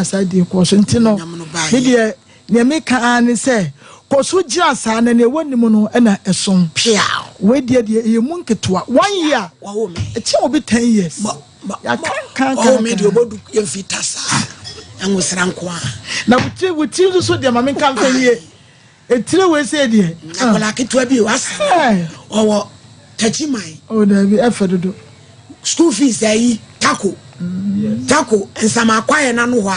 aside ko so ntino me de ne me ka an say ko so gira sa na ne woni mu no na eson pia we de ye mu nketoa 1 year wo me e che obi 10 years ya kan oh me de obodu ye mfita sa anwosra nko a na wuti so de ma me kan fa ye etire we say de akola ketoa bi wasa owo tachimai oh da bi efadodo school fees ayi tako ensama kwaye na no wa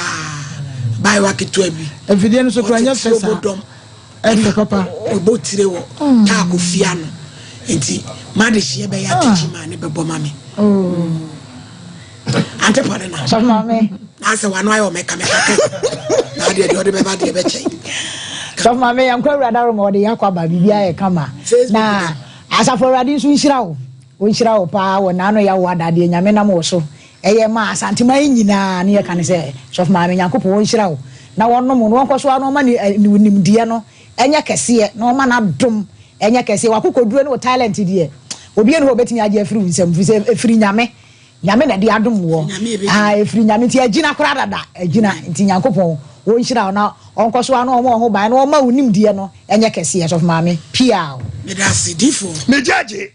bai wa ketoa bi efidie no so kranya fesa efe papa obotire wo tako fia no enti made hie be ya tachimai ne bebo mame ante pare na so mame na se wano ayo meka na de be ba de be chei so mame yankwa radaro mo de yakwa ba bibia e kama na asafo radi so nhyira wo pa wo na no ya wo adade nyame na mo so eye ma asantima nyina ne ye kan se so mame yankopon wo nhyira wo na wonno mo no nkoso ano ma ni nimdie no enye kese na o ma na dom enye kese wakokoduro ne wo talent die obi ene wo betimi age afiri nsem efiri nyame na de adom wo efiri nyame ti agina kora dada agina nti yankopon wo nhyira na onkoso ano mo ho ban na o ma unimdie no enye kese so mame pia me da sidifo me jaje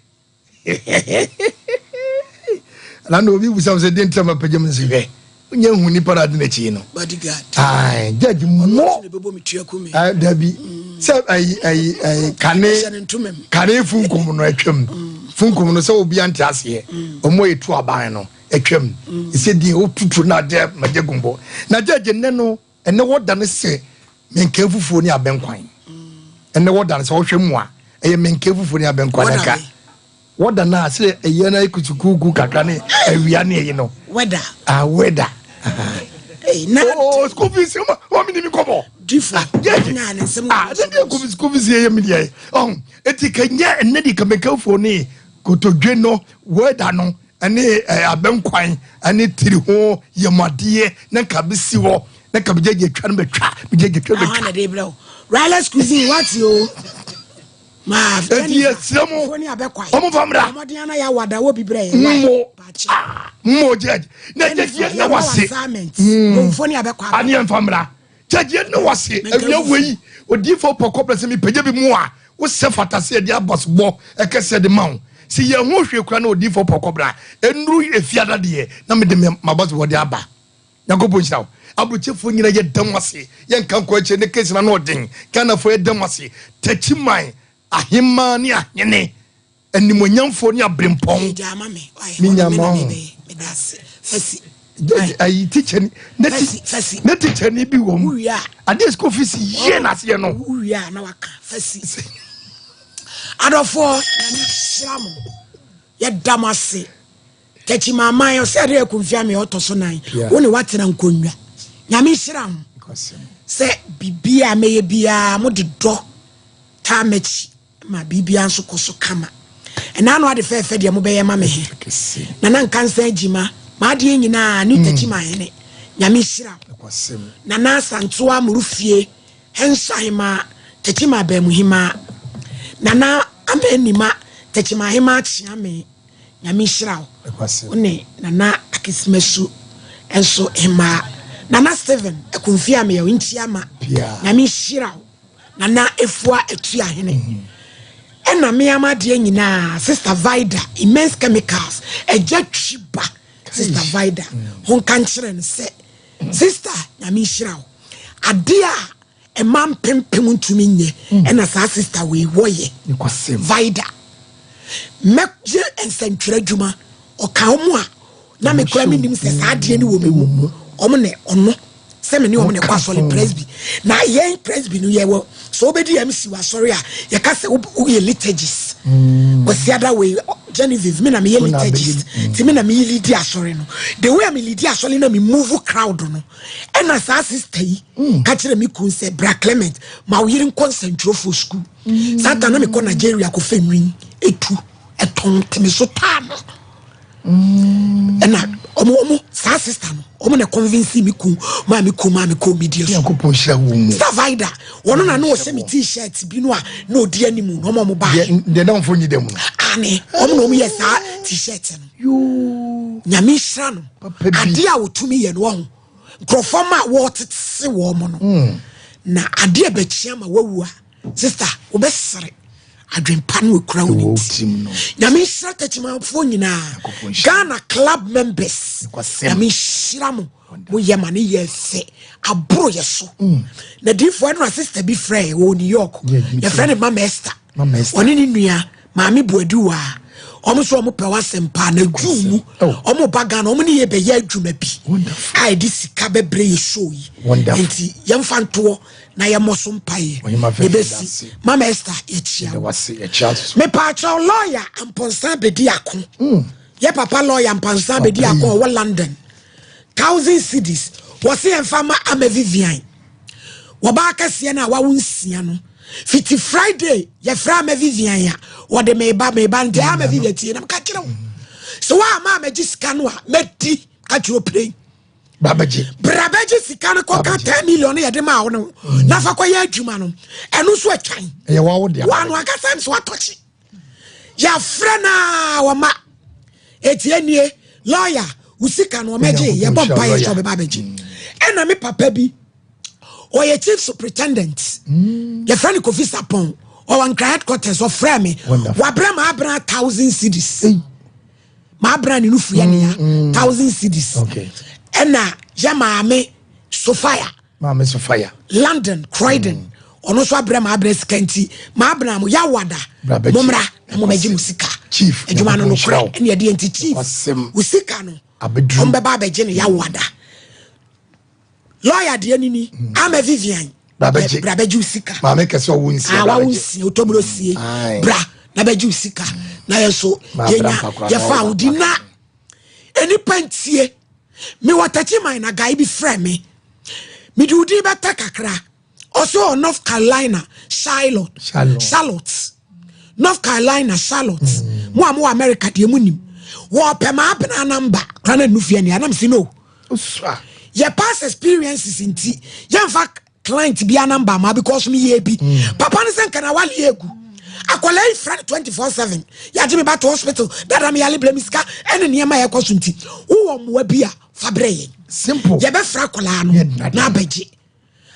Lando obi busa se den trama pagem nsiwe onye hu ni parade na chi no bodyguard ai judge mo ne bebo metua kumi dabi se ai kane funkum no atwam funkum no se obi ante ase omo etu aban no atwam ise die otutu na de magegumbo na judge ne no ene woda ne se menka fufuo ni abenkwan ene woda ne se wo hwemu a eye menka fufuo ni abenkwan ka wada na se eyana ikutukuku kakane awia ne yi no weda weda na school fees o mi ni mi kobo difu na ne nsem de school fees ye mi die etikanya enedi kamekafo ni kotodwe no weda no ane abenkwan ane tiri ho yemade na kabisi wo na kabjeje twa no betwa bejeje twa betwa na de bro Riley's cuisine what you ma semo foni abekwa omo famra omodian na ya wada wo bibre mo judge na judge na wase foni abekwa ani famra judge na wase awia wei odi for pokoples mi page bi mu a wo se fatase de abosbo ekese de mawo si ye ho hwe kura na odi for pokobra enuru efiada de na me de mabosbo de aba yakobo nsaw abuchefo nyina ye damwase ye nkan ko eche ne case na no den kana fo ye damwase tachiman ahimma ni ahene animonyamfo ni abrempon mi nyama me das fasi ai teacher ne teacher ni bi wo mu ade school fees ye na se no uya na waka fasi adofo na ni shiramu ye damase tachi mama yo se de kunfia me otoso nan woni watena nkonwa nyame shiramu se bibia meye bia mo de do ta mechi ma bibia nso koso kama ena no ade fefe de mo beye ma me he na nan kansa agima ma de nyina ni tachi ma hene nyame shiramu na na santo amurufie hensa hima tachi ma ba muhima na na amenima tachi ma hima chiame nyame shiramu one na na akismesu enso hima Nana Steven ekunfia me yinti ama nyame shiraw nana efua etua hene ena me ama de nyina sister Vida Immense Chemicals eja twiba sister Vida hon kan kire no se sister nyame shiraw ade a emam pempem ntumi nye ena sa sister we woye Vida meje ensentwere djuma o ka omo a na me kura minim se sa ade ni wo mewu omne ono se me ni omne kwa sole presby na ye presby no ye wo so obedi MC wa sorry a ye ka se wo ye liturgist was the other way Genevieve me na me ye liturgist ti me na me lead asori no the way me lead asori na me move crowd no and as sister yi ka kire me kun se Bra Clement ma wo yiri concentrate for school satan na me ko Nigeria ko femwin etu eton me so tam ena omo sa sister no omo na convince me ku ma me ko media so ko ponhia wo mu Savida wono na no se me t-shirt bi no a na odi animu no omo ba de na mfo nyidem no ane omo no ye sa t-shirt no yo nyame hira no ade a wotumi ye no ho Grofoma water se woman. Na adia bechia ma wawu sister obesere adwempa no crown it na me shira tachimafo nyina Ghana club members na me shira mo yema ne yefe abro yeso na difo no sister bi frɛ wo New York your friend Mama Esther oni ni nua maami buaduwa omo so omo pewa sempa na dwumu omo baga na omo ne ye be ya adwuma bi ai di sika bebre ye show yi enti yemfa nto na ye moso mpaye ebesi Mama Esther echia me pacha lawyer amponsa bedi akon ye papa lawyer amponsa bedi akon wo London 1,000 cedis wo se emfama ama Vivian wo ba kase na wa wonsia no fiti Friday ye fra ma Vivian ya wo de me ba nte ama Vivian tie na ka kire wo so wa ma magi sika no a meti ka kire play brabaji sika no ko ka 10 million ye de ma wo no na fa ko ye adwuma no eno so atwan ye wa wo de wa no aka sam so atochi ya fra na wo ma etienie lawyer usika no meje ye bompa ye so be babaji ena me papa bi or your chief superintendent, your friend Kofi Sapon, or one headquarters of Frame, Wabra Mabra 1,000 cedis. Mabra in Ufiania, 1,000 cedis. Okay. And now, Yamame Sophia, Mamma Sophia, London, Croydon, or no Swabra Mabres Kenti, Mabra Yawada, Momra, and Momeji Musika, Chief, and Jumano no Crow, and your DNT Chief, Usikano, Abedrum Baba Jenny Yawada. Lawyer de nini ama Vivian brabeju sika ma make so wunsi wunsi otobro sie bra na beju sika na yeso yenya ye fa udi na eni pantie me watachi man na guy bi frɛ me di udi beta kakra also North Carolina Charlotte North Carolina Charlotte mo America de munim wo pema abena number kana nufia ni anam si no your past experiences in tea, young fact client be a number ma because me ye be. Papa Nisan can I wali egu. I call a friend 24/7. Ya Jimmy back to hospital. That I'm yali blemiska and near my consulti. Who webia fabre. Simple. Ya be fracolano na beji.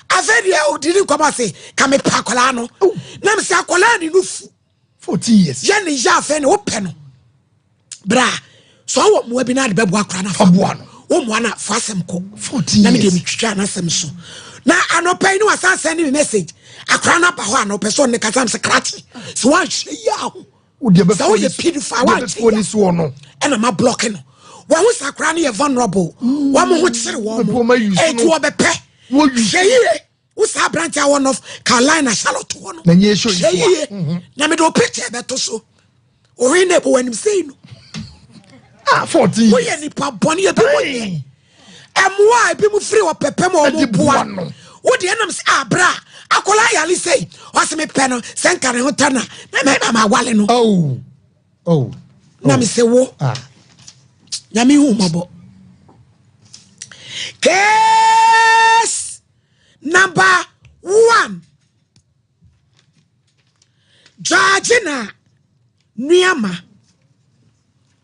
I said you didn't come and say come a pacolano. Nam say acolani nufu 40 years. Jenny ja fen open. Bra. So what webinar be boakrana fabuano. Mwana fasem ko 40 na me de mitwa na sem so na anopai no asa send me message akra na ba ho anopai so ne kasam se krachi so wa hia ho wo de be so ye purify wa phone so no e na ma block no wa hu sakra na ye vulnerable wa mo ho kire wo mo e to obepe wo hie wo sa branch a one of Carolina Charlotte wo no na nye show na me do picture be to so o ri ne bo wanim sei no 40. We any paboni e bi woni. Emwa e bi mu free wo pepem o mu boa. Wo de enam se abra. Akola yali sei. O se me pe no senkare ho tana. Na me ma wale no. Oh. Na me se wo. Ya mi hu mabo. Case number 1. Judgina Niama.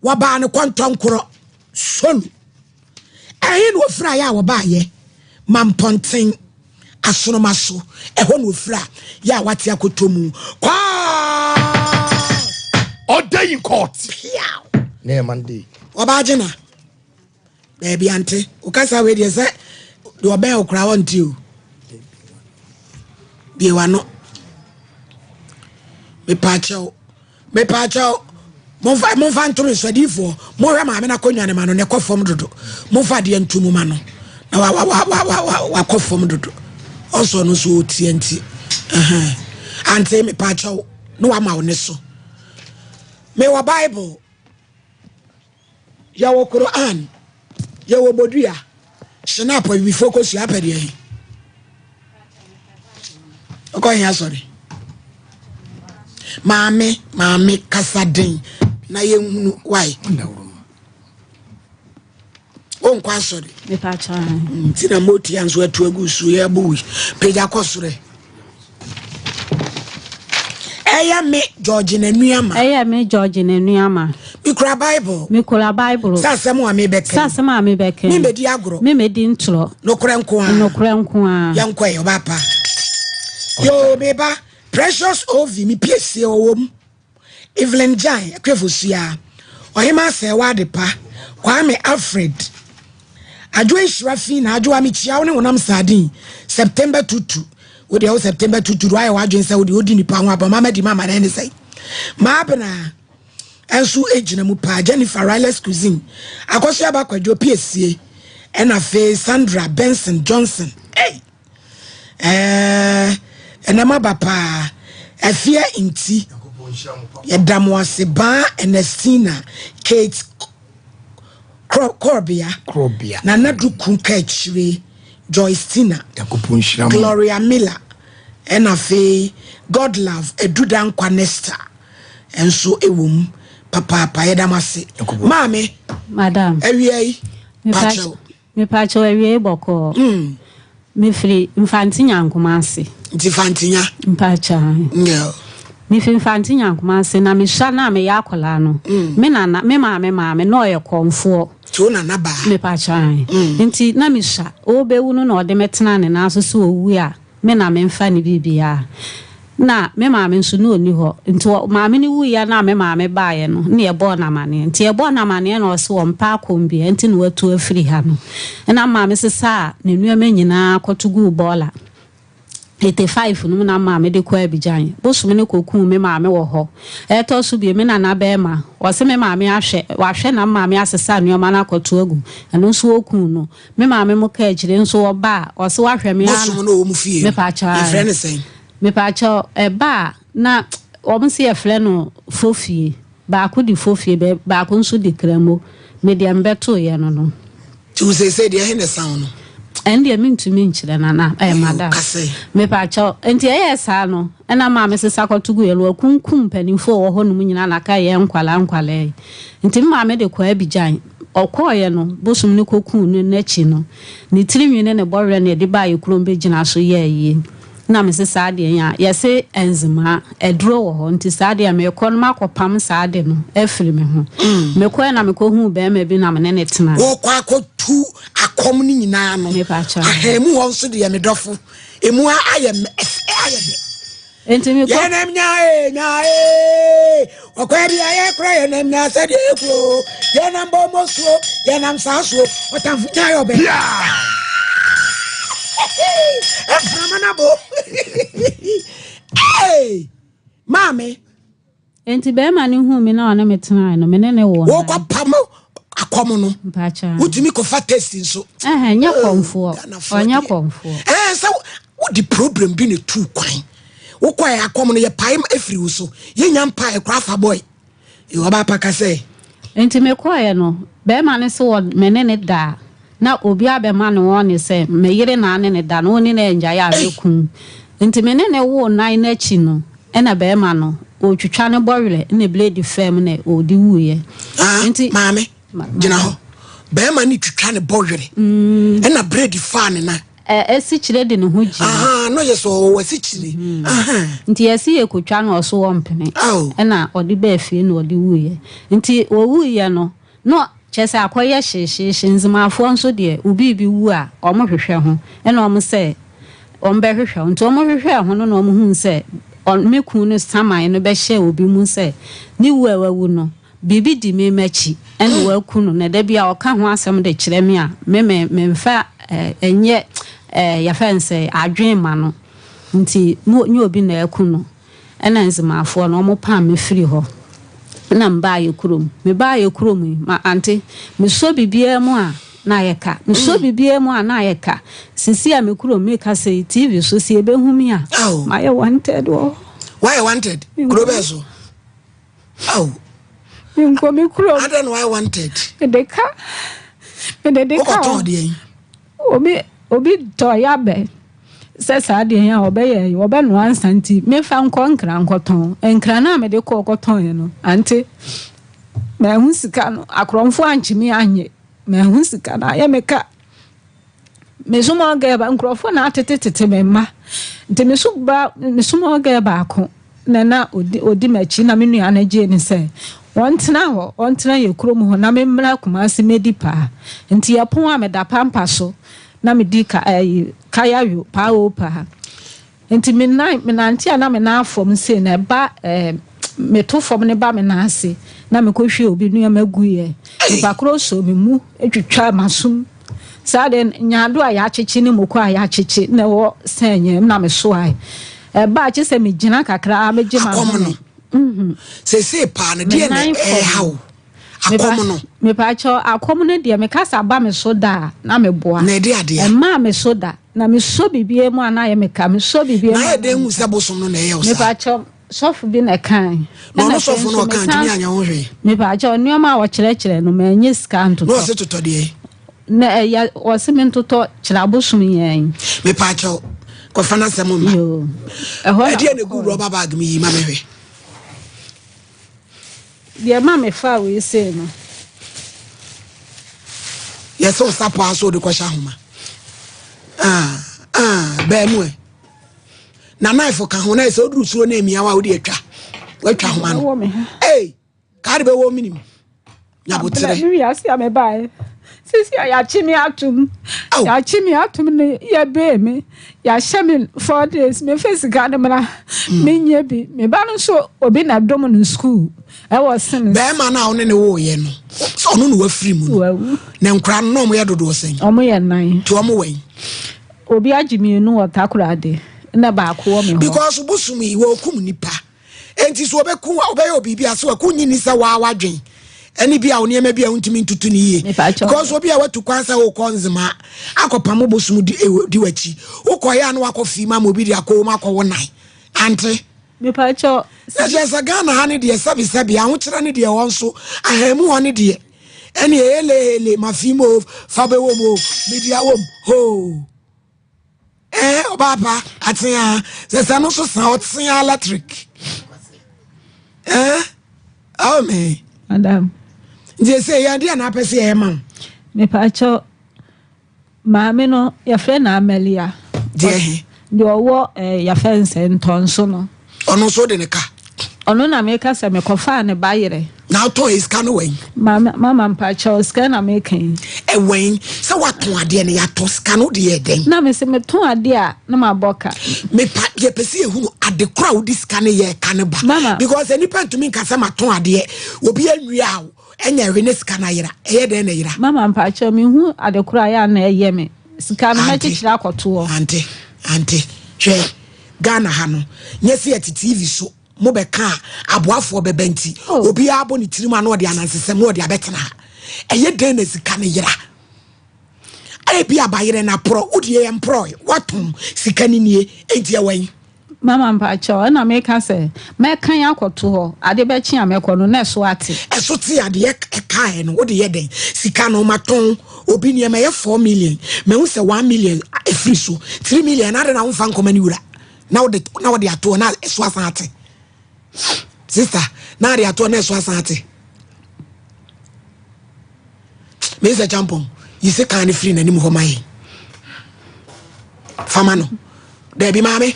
Waba ne kwantom koro sonu ehin wo fra ya wo ba ye mamponten asoromaso eho no fra ya wate akotomu kwa order in court ne mande waba agina baby ante ukasa we de se de oben okra wonti o bi wano me pacho Monfa ntoro swadifo mo hwe ma me na konwane ma no ne kofom dodo monfa de ntumu ma no na wa kofom dodo also no so TNT ante me pacho no wa ma woni so me wa Bible ya wo Quran ya wo bodua snap we focus ya pede yi okonya sorry mame kasaden na ye hunu why on kwa sori me pa cha tina moti anzo atu agusu ya buwi peja kosore Eya me George Nenuama. Eya me George Nenuama. Mikura Bible. Mikura Bible. Sasemu ame beke. Sasemu ame beke. Mi medi agro. Mi medi ntro. Nokure nkoa. Nokure nkoa. Yankwa yo bapa. Yo beba precious ovi mi piesie owom. Evelyn Jan ekwefosia. Ohima se wade pa. Kwame Alfred. Adwo Shirafi na adwo amichia wo ne wonam sadin September 22. Wo de September 22 why wadwen se wo de odi nipa ho aba mama di mama na ne sei. Ma bena enso ejina mu pa Jennifer Riles Cuisine. Akoso aba kwadwo piesie. Ena fe Sandra Benson Johnson. Hey. Enama bapa afia inti. Yedamwase ba Ernestina Kate Corbia na Naduku Kachiri Joycina Gloria Miller Enafe God Love Edudan Quanesta and so ewum papa yedamase mame madam ewie me pacho ewie boko me free infantinya nkomase infantinya mpacha no mi finfanti nyankuma se na me sha na me yakola no me nana me maame no ye konfo to na na ba me pa chan nti na me sha obewu no na ode metena ne na so so owu a me na me mfa ne bibia na me maame nso no oni ho nti maame ni wu ya na me maame baaye no ne ye bo na mane nti ye bo na mane na so mpa akombi nti no watu afiri ha no na maame sesa ne nuama nyina kotugu bola 85 no na maame de kwa Abidjan bosom ne kokun me maame wo ho eto so bi me na be ma wo se me maame ahwe na maame asesa nuoma na akoto agu eno so okun no me maame mo ka agire nso wo ba wo se wa hwe me bosom no wo mu fie me pa cha e frɛ ne sɛn me pa cha e ba na wo mo se e frɛ no fofie ba ko di fofie be ba ko nso di kramo me de mbeto ye no tu se de he ne sound no and the mean to mean children madam me pacho enti sa no na maame sesa kotugu yelo kunkum panimfo wo ho no nyina na ka ye nkwala enti maame de kwa Abidjan okoye no bosum ne kokun no nachi no ne tirinwi ne borre ne de ba ye kurom be gina so ye na me sesa de ya yese enzima edro wo ho enti sa de me ko no makopam sa de no afiri me ho me ko na me ko hu be ma bi na me ne tena wo kwa akotu akom ni nyina no ahemu won so de me dofo emu aye de enti me ko yenem nyae okwa bi aye kra yenem na se de ekro yenam bo moso yenam saso otamfu nyae obe Hey, mame. Enti be ma ni hu mi na ona metena no me ne wo. Wo kwa pamo akomo no. Mpacha. Wutimi ko fa test nso. Nya konfo. Onya konfo. So what the problem be ne two kwan. Wo kwa akomo no ye paim afiri wo so. Ye nya mpa e kwa fa boy. E wo ba paka say. Enti me kwa ye no. Be ma ne so me ne da. Na obi abema no woni se me yire na ane ne da no ni na enja ya bekun nti me ne wo nan na chi no e na be ma no o twitwa ne borele ne blade fam na odi wuye nti maame gina ho be ma ni twitwa ne borele e na blade fan na esi chire de ne ho ji no yeso wasi chire nti esi ye kotwa no so wo mpene e na odi ba afie na odi wuye nti wo wuye no chese akoye hyehyehye nzimafo nso de obi bi wu a omohwehwe ho ena omo se ombehwehwe nto omohwehwe ho no omo hu se mekun no saman no be hye obi mu se ni wu awu no bibi di me machi ena waku no na da bia oka ho asem de kire me a memfa enye ya fense adwen ma no nti ni obi na aku no ena nzimafo no omo pa me firi ho na mba ye kurom me ba ye kurom ma ante me so bibia mu a na ye ka me so bibia mu a na ye ka sisi a me kurom me ka say TV so si ebe hu mi a ma ye wanted wo why wanted kurobeso nko me kurom I don't know why wanted de ka obi to ya be sesa de ya obeye obenu ansanti me fa nkra nkoton nkra na me de ko koton ye no ante me hu sika no akromfo anchimi anye me hu sika na ya meka me sumo ga ba nkrofo na atetete me ma nte me sumo ga ba ko na odi machi na me nua na gye ni se ontena ye kurom ho na me mmra Kumasi medipa nti ye pon a me da pampa so na me di kaya yo pa opa nti me nanti na me na afom se na ba me to fom ne ba me na ase na me ko hwe obi nua maguye ba kro so me mu etwitwa masum sade nyaado a ya chechi ne moko a ya chechi na wo senye na me so ai ba che se me gina kakra a me gima se pa ne de ne hawo akom no me pa cho akom no de me kasa ba me so da na me boa na de ade ma me so da na me so bibie mu ana ye me ka me so bibie na de hu se bosom no na ye me pa cho sofu bi na kan no sofu no kan tumi anya ho hwe me pa cho nneoma a wo kire no ma enye ska ntoto no se toto de na ya wo se me ntoto kire abosum yen me pa cho ko fana se mo ma yo e de ne gu rubber bag mi ma me hwe de ma me fa we se no yes o sapa so de ko sha homa ba mu na knife ka ho na se oduru suro na emia wa wo de atwa homa no ka de be wo minim nya botere mi ya si ame bae sisi ya chimi atum ne ya be me ya shemi 4 days me face ga de mra me nya bi me ba no so obi na dom no school I was sin be ma na one ne wo ye no so no wa free mu na nkra no mo ye dodo sen omo ye nan to omo wen obi agimi nu otakura de na ba ko me ho because busumi wo kum nipa enti so obeku obe obi bia so akunyi ni sa wa wadwen eni bia wo niema bia untimi ntutu ni ye because obi a watu kwansa wo konzema akopam busum di wachi ukoya no akofi ma mobi di akoma akwo nan ante me pa cho yes agana ha ne de sabi aho kira ne de wonso ahemu ho ne de eni ele mafimo fabewo mo media wom ho Obaba, atia, se no so san otia electric. Oh me. Madam. Je say ya dia na pese e ma. Me pa cho maame no ya fre na Amelia. Je. De owo ya fence ntonso no. Ono so de ne ka. Ono na me ka se me kofa ne bayere. Now to is can wen. Mama mpa cho scan na me kan. E wen, se waton ade ne ya to scan no de den. Na me se me ton ade a na ma boka. Me pa ye pese ehunu ade kra wo di scan ye kan ba. Because any pen to me ka se ma ton ade obi anwia wo enya hwe ne scan ayira. Eye den na yira. Mama mpa cho me hu ade kra ya na eye me. Scan na chichira akoto. Ante. Hwe Ghana ha no. Nyesi at TV so. Mo be ka aboafo bebenti obi abo ni tirima na ode anansesem na ode abetena eye den na sika ne yira e bia bayire na pro udie employ watum sika ni nie enti ewan mama mpa cho na me ka se me kan akoto ho ade be chi amekọ no na so ate eso ti ade e ka no ode ye den sika no maton obi ne me 4 million me hu se 1 million e free so 3 million na de na mfa nkoma ni wura na ode ato na eso asan ate sister na ria to na so asante me se champon you say kan free na nim ho mai fama no da bi mame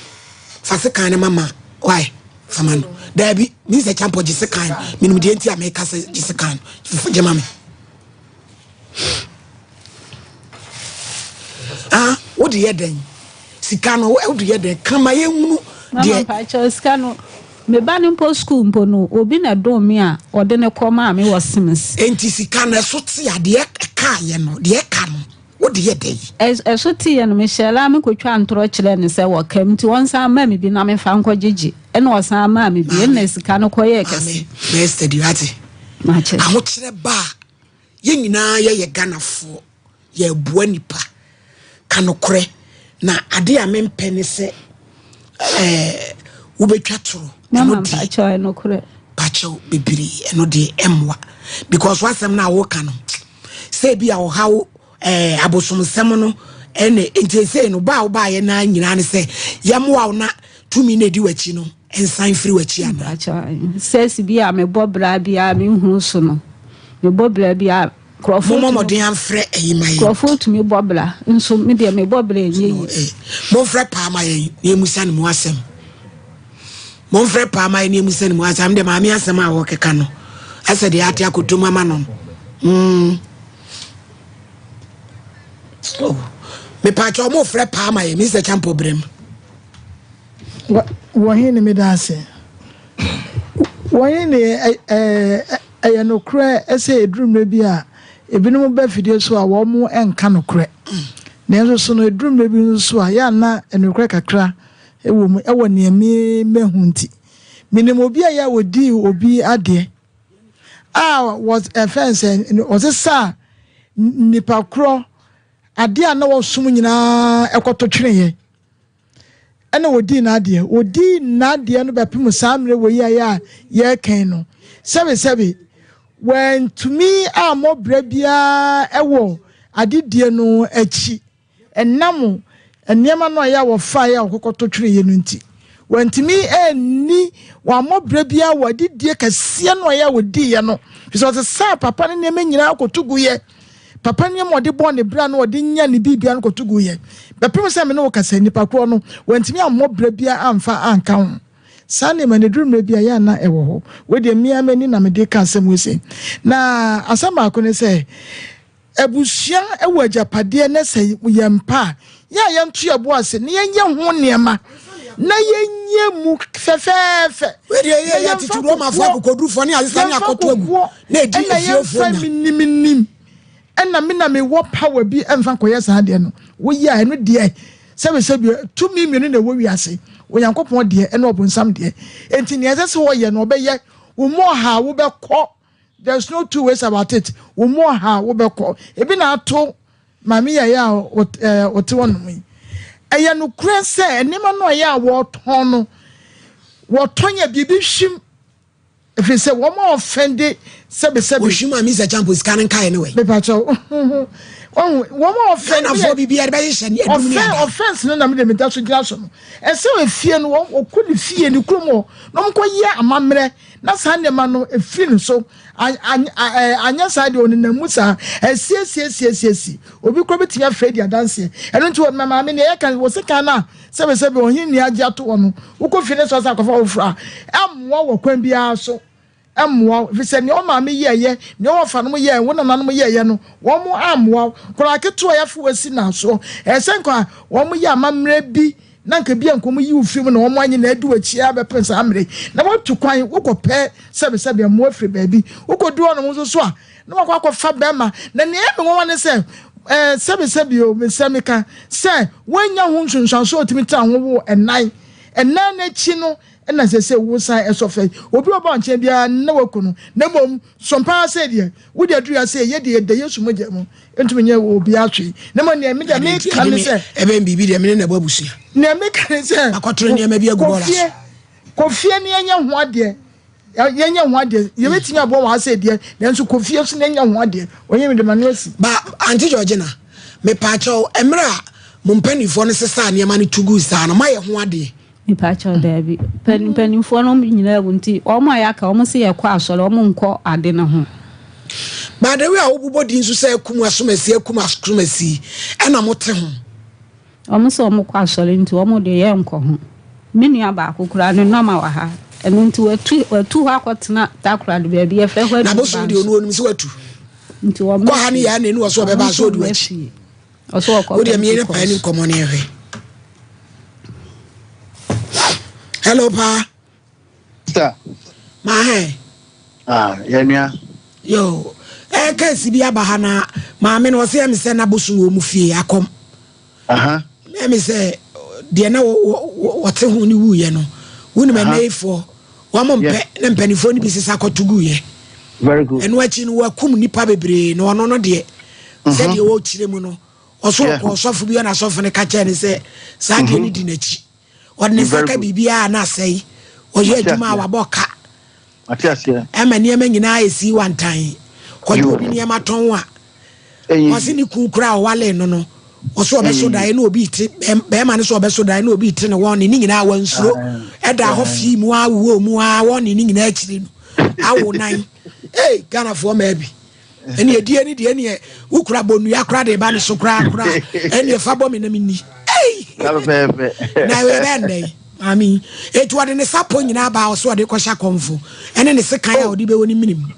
fa se kan mama why fama no da bi me se champon ji se kan minum de enti ameka se ji se kan je mame what do you den sikano what do you den kama ye hunu de pa cho sikano me ba ni po school mpo no obi na do me a ode ne koma me wo sims enti sika na so ti ade ka ye no de ka no wo de ye dey so ti ye no me shela me kotwa ntoro kire ne se wo kam ti won san ma me bi na me fa nko gigi e na wo san ma me bi na sika no koye kese me study ati ma che aho kire ba ye nyina ye ganafo ye bua nipa kanokore na ade a me mpene se wo betwa toro mama pacho eno kure pacho bibiri eno de emwa because wasem na wo ka no say bia wo hawo abosom sem no ene enti say no ba wo ba ye na nyina ne say yemwa wo na tumi na di wachi no ensan free wachi ana pacho say bia me bobra bia me hu so no me bobra bia crofo mo den amfre eyimai crofo tumi bobra nso me de me bobra enye yi mo frɛ pa ma ye musa ne mo asem Monfre pa ma ni museni mu asam de maami asem a wo keka no ase de ate akoto mama no me pa cho mo fre pa ma ye Mr. Champo brem wo hin ni me da ase wo hin ni eye no kra ese edrum na bi a ebinom ba fidie so a wo mo enka no kra nenso so no edrum na bi so a ya na enokra kakra ewo niemi mehunti minimo bi ya wodi obi ade was a fence was sa nipa kro ade a na wo sum nyina ekoto twere ena wodi na ade no bepem samre wo ya ye kan no sebe when to me mo bra bia ewo ade die no achi enamo eniema no ya wo fa ya okokoto twere ye no nti wantimi ni wa mobra bia wadi die kase no ya wodi ye no because sa papa ne me nyina akotugu ye papa ne mo de bone bra no de nya ne bibia no kotugu ye bepem se me no kase nipa kro no wantimi amobra bia amfa anka ho sane manedrum na bia ya na ewo ho we de mia mani na me de ka asem we se na asama akone se ebusia ewo agapade na se yempa ya yantu abo ase ne yenye ho niema na yenye mu fefefe we de ya titi roma fo akokodu fo ne asesa ne akoto agu na edi efiofo nim ena me na me wo power bi emfa koye sa de no wo ya eno de sebe to me mienu na wo wi ase wo yankopon de ena obonsam de enti ne esese wo ye no obeye wo mo ha wo be ko. There's no two ways about it. We more ha we be call. Ebi na ato mami ya ote wonu mi. Eya no kure se enema no ya wo ton no. Wo ton ya bibi hwim. If you say one more offended sebe wo hwim a Mr. Champo scan kai anyway. Me pa cho. One more offended for bibi e be hye ne adum ni. Offense no na me de meta so gira so no. E se we fie no wo kodi fie ni kromo. No mko ye amamre na sa ne ma no e fie no so. Anya side on na musa esi obi kro betia Fred ya dance eno nti mama me ne ye kan wo seka na sebe ohin ni age ato no wo ko fine so sa kofa wo fra amwo wo kwan bia so amwo fi se ne o ma me ye ne o fa no ye wo na no ye no wo mo amwo kro aketo ya fo wasi na so esenko wo mo ye amamre bi na nka bia nkomo yi ufim na omo anyi na adu achia be pensa amre na watu kwan wokopɛ sebe mo afri baabi wokodu ono so a na wakwa fa bema na ne ebe won wane se sebe o mesemika se wanya hu nhunhwanso otimi ta ho wo enan na chi no na se wo san esofe obi oba nche bia na wakunu na mom sompa se de wo de adu ya se ye de Yesu moja mu entumi nye obi atwe na mo ne me de me kan se ebe bibi de me na babusia ne me kan se akotro ne ma bia gubola kofie ne yenye ho ade ye betinya bo wa se de nanso kofie so ne yenye ho ade onye me de manuasi ba anti Georgina me pa cho emra mo mpanifo ne sesa ne ma ne tugu sa na ma ye ho ade nipa cho dabi penifo no nyina wunti omo ayaka omo se ye kwa asoro omo nko ade ne ho ba de we a obubodi nso se akum asomasi ena mote ho omo se omo kwa asoro nti omo de ye nko ho menu aba akukura ne noma wa ha eno nti watu ha kwatena takura de bia ye fe hwa na boso de onu onu se watu nti omo kwa ha ne ya na enu oso be ba so de wachi oso ko o de mi ne pa ni nkomo ne ehwe. Hello pa sir ma he yenya yo kasi bi abaha na ma me no se am se na bosu wo mu fie akom me se de na wote hu ni wu ye no woni ma neifo wa mo mpe na mpanifo ni bi sesa kotugu ye very good eno achi no wakum nipa bebre no ono no de se de wo chire mu no oso ko sofo bi na sofo ne ka che ne se sa de ni di na chi odne saka bibia na sei oye aduma wa boka atiasia emani nyina esi wantan kodo obi ne ma ton a wasi ni kukura wale no oso obeso dai na obi ti be ma ne so obeso dai na obi ti ne won ni nyina wansuro eda ho fi mu awo mu a won ni nyina akiri no awo nan Ghana for maybe eni edi eni de eni ukura bonu ya kura de ba ne so kura eni fa bo me na minni na pepe na we bende Mami, it was in a sapo in about so they call Shakonfo, and then the second year would be only minimum.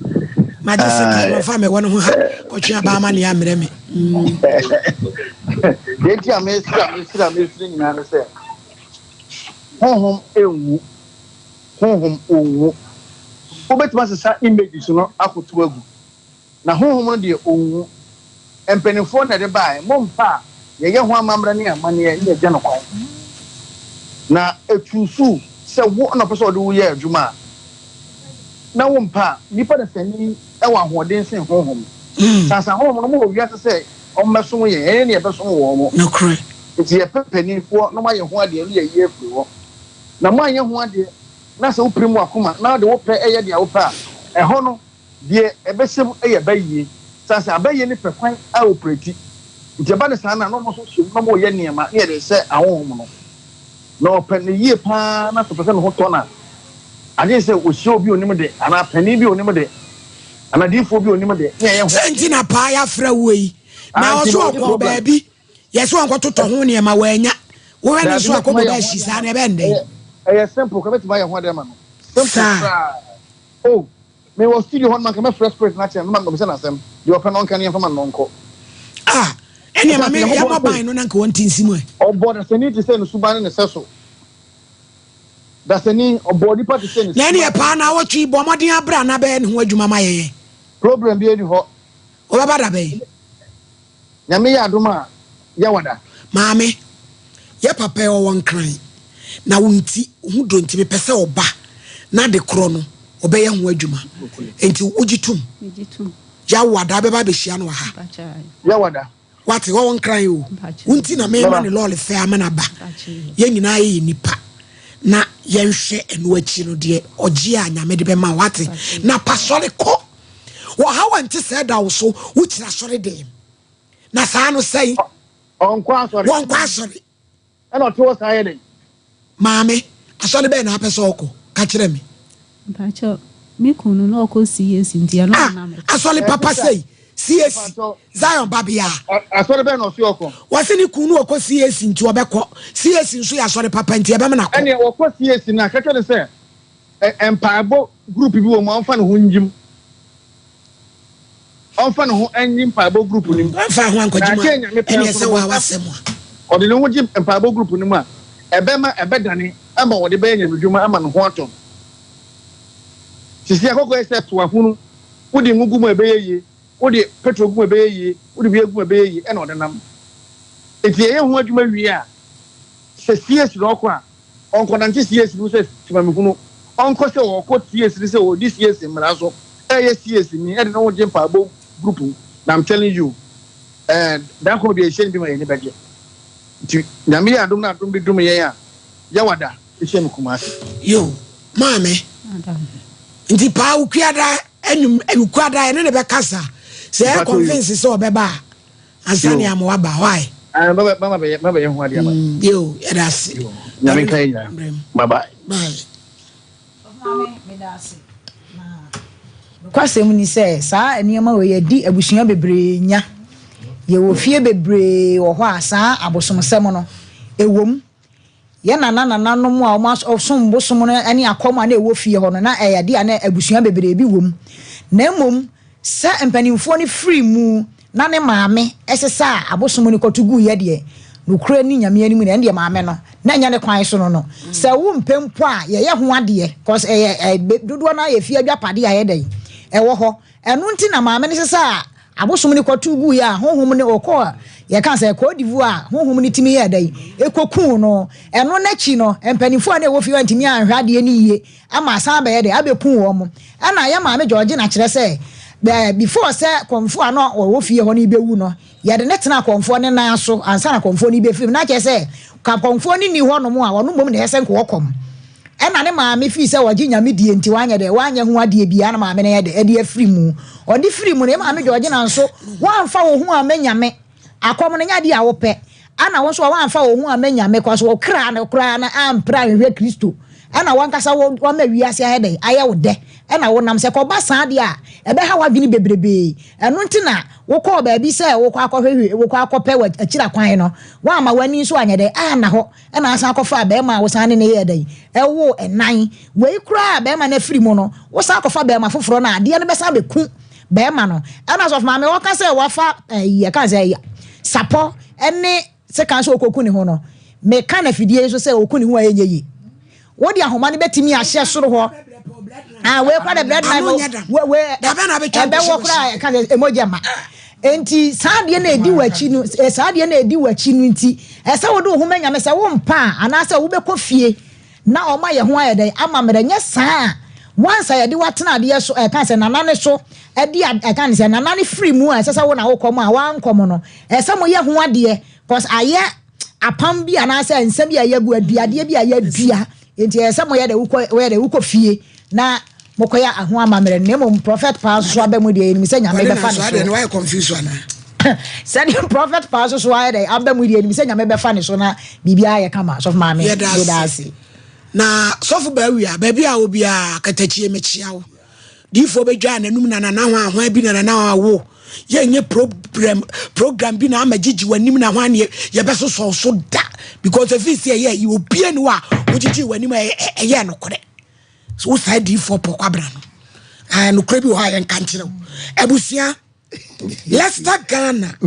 My just family one who had coaching about money. I'm Remy. They tell me, I'm say, home, who bet was a image, so not up to a now home, dear, and penny phone at the buy, Mompa, the young one mamma near money in the general. Now, if you sue, say one episode do ye, Juma. Now, one pa, you put a penny, I want what they say home. Since a home, no more, you have to say, on my son, any person warm. No cry. It's a penny for no matter what the year for. Now, my young one, dear, that's so primo kuma. Now, the open air, the opera, a honor, dear, a vessel, a baby. Since I bay any per point, I will pretty. It's about the son, and almost no more near my ear, they say, I won't. No penny year pa na to person ho tona ade say o show bi onim de ana penny bi onim de ana difo bi onim de ye sentina pa ya fra wei na o so ko baabi yes won ko toto ho ne ma wanya wo we ne so akobo ba shisa na be ndey e simple ka betima ye ho de ma no simple oh me was studio hon man ka me fresh press na che man go be na sem de open on kan ye fa man no nko ene ma me ya maban no na nka won tinsimu e obodo seni ti say no suban ne seso da seni obodi party say na ene pa na wo twi bo modin abra na be ne ho adwuma ma ye problem bi eni ho o baba da be nyame ya adoma ya wada maame ye papa e won kran na wonti hu do nti me pese oba na de kro no obe ye ho adwuma enti ugitum ya wada be ba be hia no ha ya wada what you won't cry you unti na me man lol fe amana ba ye nyina ye nipa na ye hwe enu achi no de ogie anyame de be ma what na pasole ko wo how anti said that so which na sorry dem na sa no say on kwa sorry and not to say dem maame asole be na apese oko ka kire me mpacho me kunu no ko CS ntia no na me asole papa say CS Zion Babia. I saw the band of your call. What's any kunu oko CS into a beko? CS in so sorry papa and Tiabamana. And you of CS in a catcher say Empire group you will man fan whom often who ending Pabo group in one could say or the no Jim and Pabo group in a Bema a bedani, I'm what the Bayan and Juma Aman Horton. She said, I go except to a who would the Muguma Bay. What the petrol go be would be a go be and other number. If you ain't what you may be, says CS Roqua, Uncle Nantis, yes, who says to Mamuno, Uncle or quote yes, this year's in Marazo, yes, in me, I don't know what Jim Pabo group. I'm telling you, and that could be a shame to my anybody. Namia, do not be doing Yawada, the shame Kumas. You, Mammy, the Pau Kiada, and Quada, and never casa. Say I convince so beba. Ansani amwaba why? Mama you that's bye bye. Kwasem ni say saa enema we yedi abusua bebre nya ye wo fie bebre wo ho asa abosomsem no ewom ye nana no mu a osom bosom no ani akoma na ewo fie ho no na eyade ana abusua bebre bi wom na mom sa empanimfo ni free mu na ne maame esesa abosom ni kotugu ye de no kura ni nyame ani mu na de maame no na nya ne kwan so no sa wo mpempo a ye ho ade cause dodo na ye fie adwapade a ye dey ewo ho enu nti na maame ne sesa abosom ni kotugu ya honhom ne okọ ye kan say ko divu a honhom ni timi ye dey ekoku no enu na chi no empanimfo na ewo fie antimi anhwa ade ni yie ama san ba ye dey abeku wo mo ana ye maame George na kire say before say konfo ano wo fie ho ni bewu no ye de netena konfo ne nan so ansa na konfo ni be film na ke say ka konfo ni ho no mo a wono mom ne hese nko kom ena ne maame fi say wogi nyame die nti wanya de wanya ho ade bia na maame ne ye de afiri mu odi firi mu ne maame George na nso wanfa wo ho amanyame akom ne nya de a wo pe ana wo so wanfa wo ho amanyame kwaso wo kra na ampra hwe Kristo ana wankasa wo ma wiase ayede aye wo de ana wo nam se ko ba san de a ebe ha wadwini bebrebe eno nti na wo call baby say wo kwa akɔhwehwe wo kwa akɔpɛ wa akira kwan no wa ma wani so anya de na ho na asa akɔfa be ma wo san ne ye dan ɛwo ɛnan wei kura be ma na firi mu no wo sa akɔfa be ma foforo na ade no be sa be ku be ma no ɛna so ma me wo ka say wo fa ye ka say sapo ɛne se kan so okoku ne ho no me ka na fidie so say oku ne ho ayenye yi wo di ahoma ne betimi ahye soro ho we kwa the bread knife we ebe wo kura ka emoji ma enti saade na edi wachi no saade na edi wachi no nti ese wo do ho manya me se wo mpa ana se wo be kofie na o ma ye ho ayede ama mere nya saa once ayede watena ade so ka se nanane so edi ka se nanane free mu ese se wo na wo komo a wan komo no ese mo ye ho ade cause aye apam bi ana se nsem bi ayagu aduade bi ayadua enti ese mo ye de wo kofie na mokoya aho amamere nemo prophet pa so abemu de ni se nyame be fa ne so why confuse ana send prophet pa so why de abemu de ni se nyame be fa ne so na bibia ye kama so mama do dasi na sofu ba wi a ba bia obi a katachie mechia wo difo be dwa nanum na na ho bi na na wo ye nye program bi na amagigi wanim na ho ane ye be so da because if you say you obi anu a ugigi wanim ye no kore so side D4 pokwa no no krebi ho ayen kanchire abusia Leicester Ghana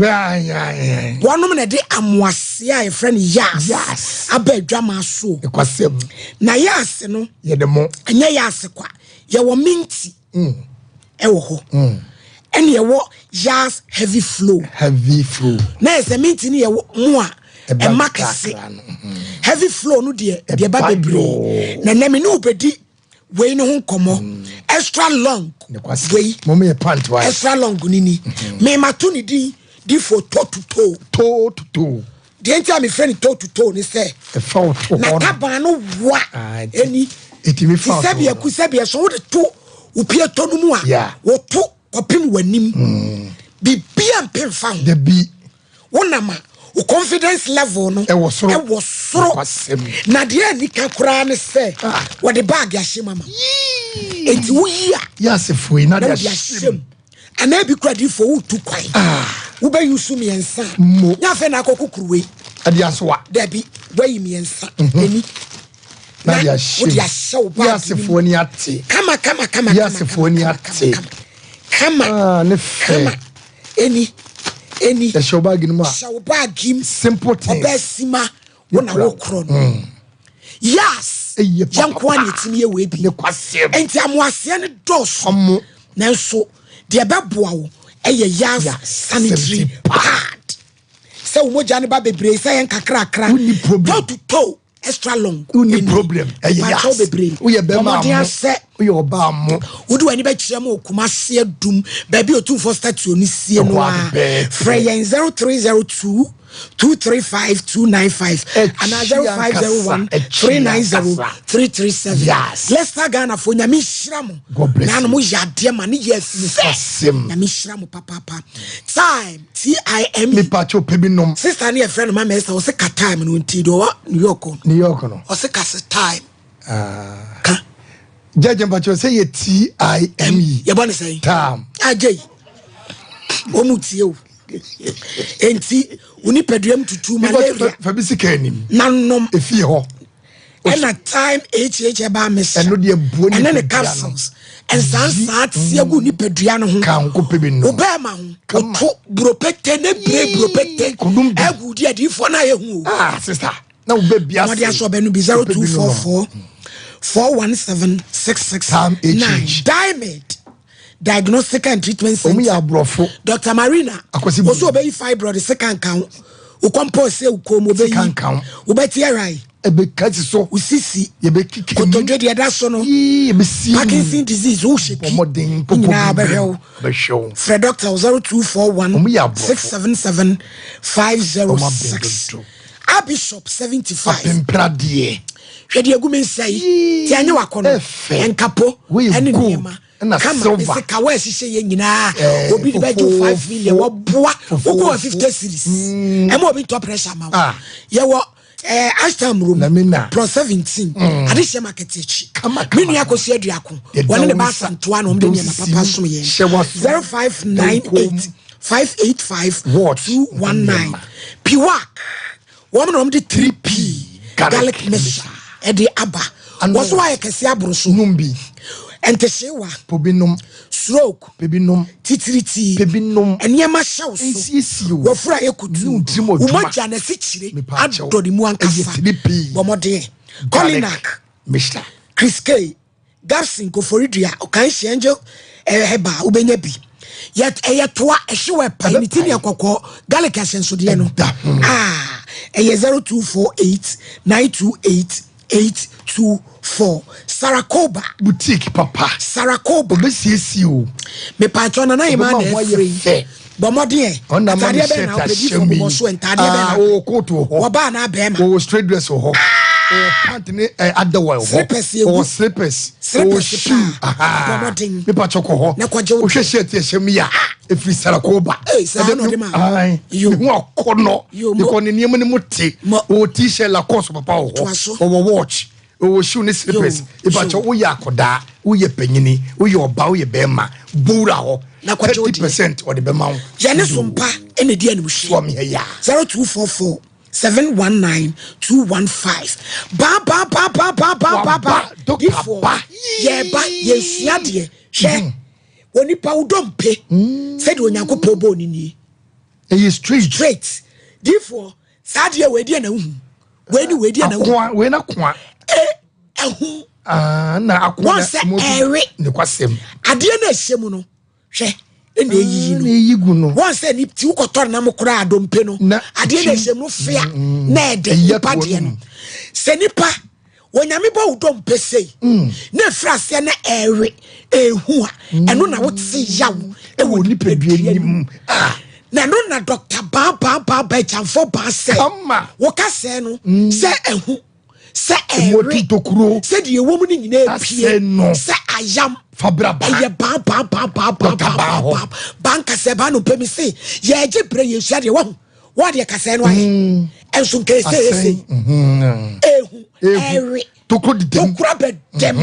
wonom na de amoase a friend Yas abadwama so ekwasem na Yas no ye de mo anya Yas kwa ye wo minti ewo ho ene ye wo Yas heavy flow na ese minti ni ye wo mo a e makase heavy flow no de ba bebre na me no obedi we no komo extra long we mama ye pant wa extra long nini me matu ni di for toe to toe the entire me friend toe to toe ni say na taba no wa eni etimi fa sabia so de to upie to no mu a wo to kopim wanim bibia mpem fa de bi wonama o confidence level no e wo soro na de ani ka kura ne se wo de bag ya hye mama enti wo yi a yasefo na de hye ana bi kura di fo wo tu kwan wo be yusu mi ensa nya fe na akokukruwe ade asoa da bi wo yi mi ensa eni na de hye yasefo ni ate kama yasefo ni ate kama ne fe eni the showbag no ma showbag simple things obesima wona wo kro no yes yankwa ni timi ye we bi enti amoase ne dos nanso de beboa wo eye yas sanitary pad se wo moja ne ba bebre se yen kakra to toe extra long uni problem yas wo ye be ma wo ye oba mo wo do ani be kire mo kuma se adum ba bi otumfo statue ni sie no a freyen 0302 235 and 0501 390 337 yes Leicester Ghana for nyame hyiram na no mo yade ma ne yes na me hyiram papa time time me pacho pebinom sister ne friend mama Esther o se ka time no nti do New York no o se ka se time ka Judge pacho say ye time ye bone say time ajay o mutie o enti uni peduam tutu malaria fa bi sika anim nanom efie ho ena time hh ba mes eno de buo ni ena ne capsules en saat siagu ni pedua no ho kan ko pebi no obema ho to bropete ne bropete agu di adifo na ye hu sister na wo baby asa mo dia so be no bi 0244 417 669 Diamond Diagnostic and Treatment Center. Dr. Marina, also obey fibroid second count. O compose se ukomo obey count. Ubeti arai. Ebe kati so usisi. Yebe kiki. Kotojo di adaso no. Parkinson disease. Pomodin. Beshow. Fred Doctor 0241 677 506. Bishop 75. Pimpradie. Shedi agumen say. Ti anye wakono. Enkapo. Eni niema. Come is kawe sise ye nyina obi be do 5 million wo boa wo go 50 series e mo obi top pressure ma ye wo Ashtam room plus 17 ade she market echi menu akosi aduako wone ne ba santoa no mde ne papa som ye 0598 585 219 Piwak woman the 3P garlic mixture edi aba was why kese abroso numbi enteshewa pobinum stroke pobinum titiriti pobinum enema show so wofura ekutu umoja na sichire adodi mu ankasa bomode Colinac Mr. Chris K Garson Koforidua okan hyenjo heba ubenya bi yet eyetoa ehwe pa ni tini akokọ garlic asenso de no eye 0248 928 824 Sarakoba boutique papa Sarakoba obesiesi o me patron na ima na free bomode atade be na opedi for boso entade be na o koto ho oba na be ma o straight dress ho pant ni otherwise ho slippers o shoe bomode me patchoko ho o hwe shirt ehwem ya efri Sarakoba you hu akono because ni niam ni muti o t-shirt la course papa ho o watch o shoe ni slippers e patcho wo ya akoda wo ye panyini wo ye oba wo ye bema bura ho na 30% or the bema yene sompa ene di anim hwe 0244 719 215 ba yeba yesia de hwe oni pa udompe said onyankopon bo ni e straight therefore sadie we di na hu we di na hu we na kwa ehu na akwa ne kwasem ade na ehyem no hwe ene eyiyi no eyigu no won say ni ti ukotor na mokora adompe no ade na ehyem no fia na ede pade no se nipa wonyame bo udompe sei na frase na ewe ehu a eno na wotse yaw e wo nipa duanim na no na doctor ba chamfo ba se wo ka se no se ehu se ewe se de ewom ni nyina epie se ayam fabra ba ye ba banka se ba no pemi se ye gibre ye hia de wo de ka se no aye enso nke se ehu ewe tokro de dem tokra be dem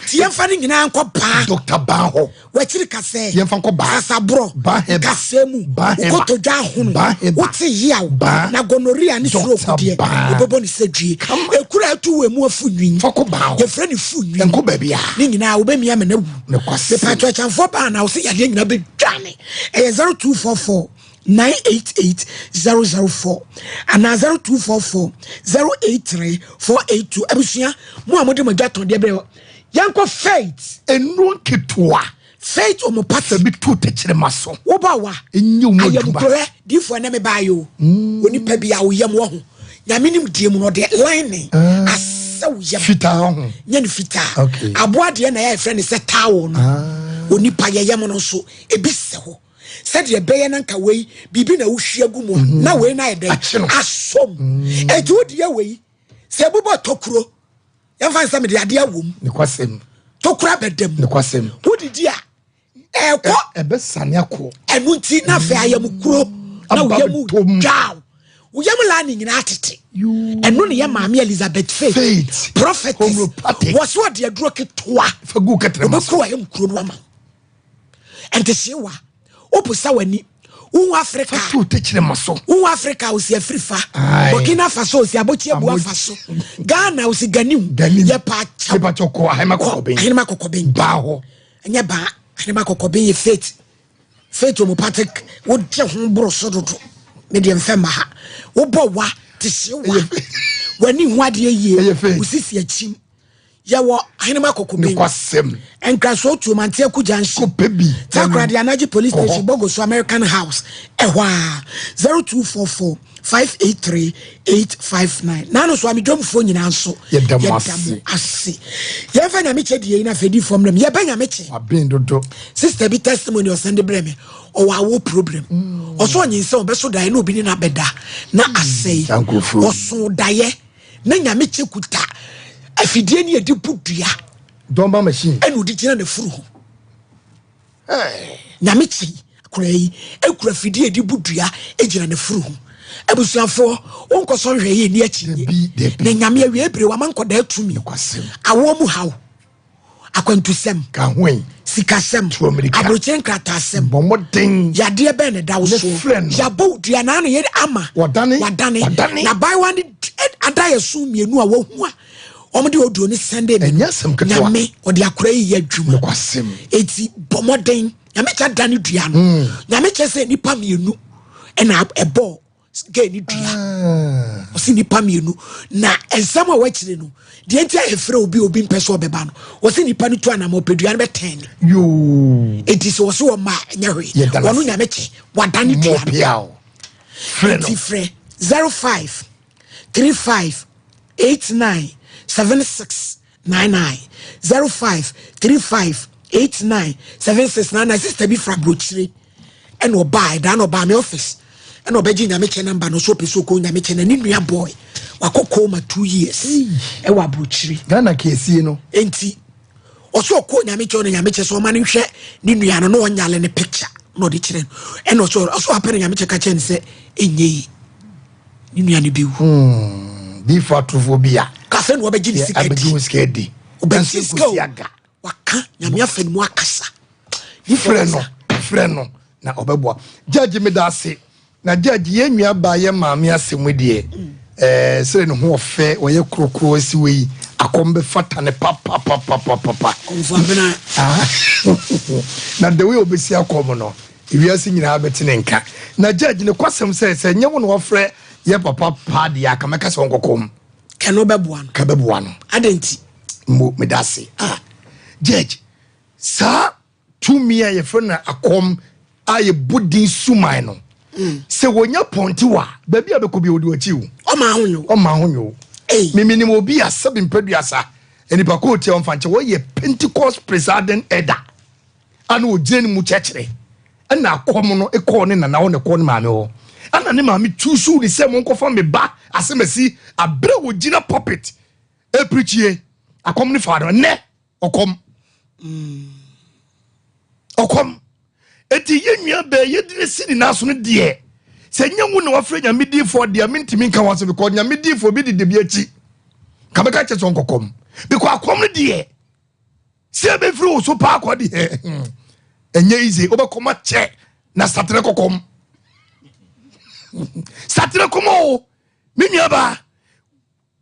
ti yemfa ni nyina anko ba doctor ba ho wachiri ka se yemfa nko ba sabro ba ka se mu ko dwa hunu wote hiaw na gonorrhea ni stroke de ebobo ni sedwie ekura atu we mu afunwin fako ba ye frɛ ni funwin enko ba bia ni nyina wo be mia me na wu ne kwase me patwa chamfo ba na wo se yade nyina be dwane 0244 988 004 and 0244 083 482 abusua mo amode madwaton de bre yanko faith enu ketua faith o mo pata bi tu techire maso wo ba wa enyu mo duba ayamkore difo na me ba yo oni pa bia wo yam wo ho nyame nim die mu no de line asaw yam fita ho nya ni fita aboa de na ya friend se tawo no oni pa yam no so ebi se ho said ye beye na nka wei bibi na wohwia gu mu na wei na ede asom etu de wei se bubo tokuro ya fa nsa me de ade awom ne kwasem tokura bedem ne kwasem wodidi a eko ebe sane akọ enu nti na fa ayam kuro na woyam jaw woyam la ni nyina atete enu ne ye maame Elizabeth Faith prophetess was what de aduro ketwa fa gu ketre ma ko ayam kuro no ama ente sewa opusa wani Africa tu techire maso Africa osi Afrifa Burkina Faso osi abochi ebu afaso Ghana osi Ganim ye pa choko ahema kokobin ba ho enya ba ahema kokobin ye faith omo patek wo je ho broso dodo me de mfema ha wo bo wa tihye wa wani hu ade yie osisi achim ya wo ahema kokobin kwasem enkraso tu mante akujanshi ko pebi Takradi Anaji Police Station Bogoso American House ehwa 0244 583 859 nano so amidom fo nyina nso yedamu ase ye fa nya meche die na fedi from them ye ba nya meche abin dodo sister bi testimony o send breme o wa wo problem o so nyin se o be so dai na obi ni na beda na asei o so daye na nya meche kuta afidie ni edi budua domba machine enu di gina na furu ho nyamechi akura yi ekura fidie edi budua ejina na furu ho abusuafo onkoso hwe ye ni achi na nyame awie ebre wa mankoda atumi awo mu hawo akwantusem ka hwen sikasem abrochen kratasem bomoden yade be ne dawo so yabo dua na no ye ama wadane na buy one adaye so mienu a wahu a omde oduo ne sende me nyame ode akora yi adwuma kwasem eti bomoden nyame cha dane dua no nyame che se nipa mienu ena ebo ge ni dua osi nipa mienu na ensam a wachire no de ntia efre obi mpese obeba no osi nipa ni to anam opedua no beten yo eti so so ma nyahwe wonu nyame che wadane dua no frɛ 05 35 89 7699 05 35 89 7699 sister bi fra brochire and obai dan oba me office and obeji nyame che number no so peso ko nyame che na ni nua boy wakoko ma 2 years e wa brochire Ghana kesi no enti oso ko nyame che no nyame che so ma ne hwɛ ni nua no onyale ne picture no de kire and oso apere nyame che ka che ne se enyi ni nua ne biwu di fatofobia kafe no obeji ni sikadi abegu skedi obeji siaga waka nyame afan mu akasa frɛ no na obeboa judge me da se na judge ye nua ba ye maame asemu de sere no ho ofe wo ye krokro asiwe akombe fata ne papa konfabena na the way obesi akom no ewiase nyina betene nka na judge ne kwasem se nye wo no ofre ye papa pa de akameka se wonkokom kano beboa no ka beboa no adenti mo me da se judge sa tumia ye frena akom aye budin sumai no se wonya ponti wa ba bia be ko bi odi achiu o ma honyo mimi ni obi asabi mpaduasa enipa ko tie on fanche wo ye Pentecost president elder ana ogire ni mu chechire ana akom no e ko ne na wo ne ko ne maame wo ana ne maame tusu ni se mo nkofa me ba asemasi abre wo gina puppet e preachie akom ni faado ne okom eti yenua be yedire sini naso no de se nyanwu na wafre nya midi for de amintimi nka waso because nya midi for bi de bi achi ka be ka che so nkokom because akom no de se be firi wo so pa akodi enye ize obekoma che na satire kokom satire komo minua ba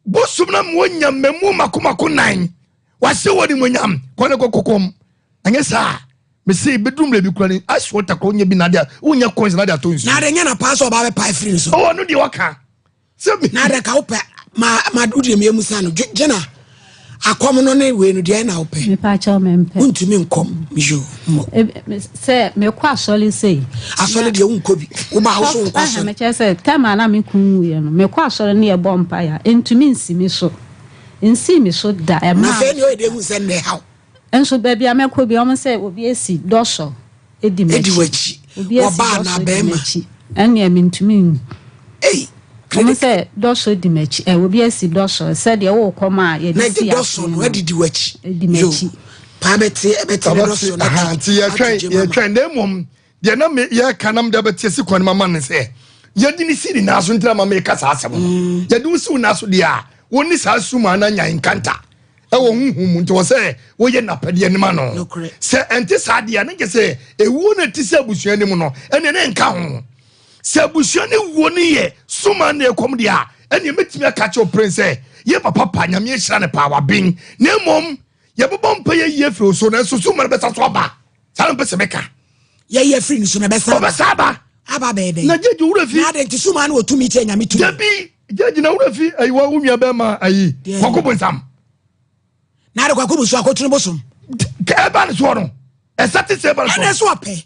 bosum na mo nya memu makomako nan wase wodi mo nyam kone kokom anya sa me say bedroom le bi kurani aswota ko nya bi na dia unya coins na dia to nsu na de nya na pass oba be pie free so oh no de waka se na de ka opa ma udi me musa no jena akom no na we no de na opa me pa cha me mpe untumi nkom yo se me kwa asoli sei asoli de unkobi wo ba ho so nkwa so me che se tama na me kunwu ye no me kwa asoli na ye bompa ya entumi nsimi so da e ma na fe ni o de hu se ne haw enso baby amekọ bi o se obi esi doso ediwachi oba na bema ene amintumi o se doso edimachi obi esi doso se de wo koma ye di si doso no ediwachi edimachi pa beti doso na anti ye twen dem mom de na me ye kanam de beti si kwan mama ne se ye di ni si ni na so ntira mama e kasa asem no ye du si na so de a woni sa suma na nya nkanta ewo huhum nti wo se wo ye napade anima no se enti saade na nge se ewu na ti se abusuani mu no ene ne nka ho se abusuani wo ni ye suma na ekom de a ene metimi aka che o prince ye papa pa nyame e hira ne pa wa bin na mom ye bobom pa ye ye firi so na so suma na besa so ba sa no pese meka ye firi so na besa ba aba bebe na jeje wura fi na de nti suma na otumi che nyame tu jebi jeje na wura fi ayi wa unua be ma ayi kokobonsam na de kwakobu so akotunu bosom ka ba ne so no esati se ba so ene so ape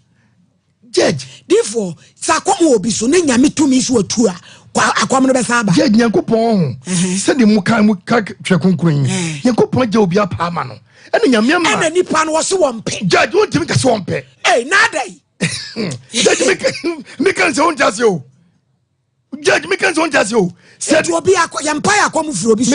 judge therefore sa komo obi so ne nyame tumi so atu a akwam no be sa ba judge nyankopon se de mu ka twekonkron nyankopon je obi apa ama no ene nyame ma ene nipa no wo so wompe judge won timi ka so wompe na dai judge me kan se won jase o judge me kan se won jase o se obi akwam firi obi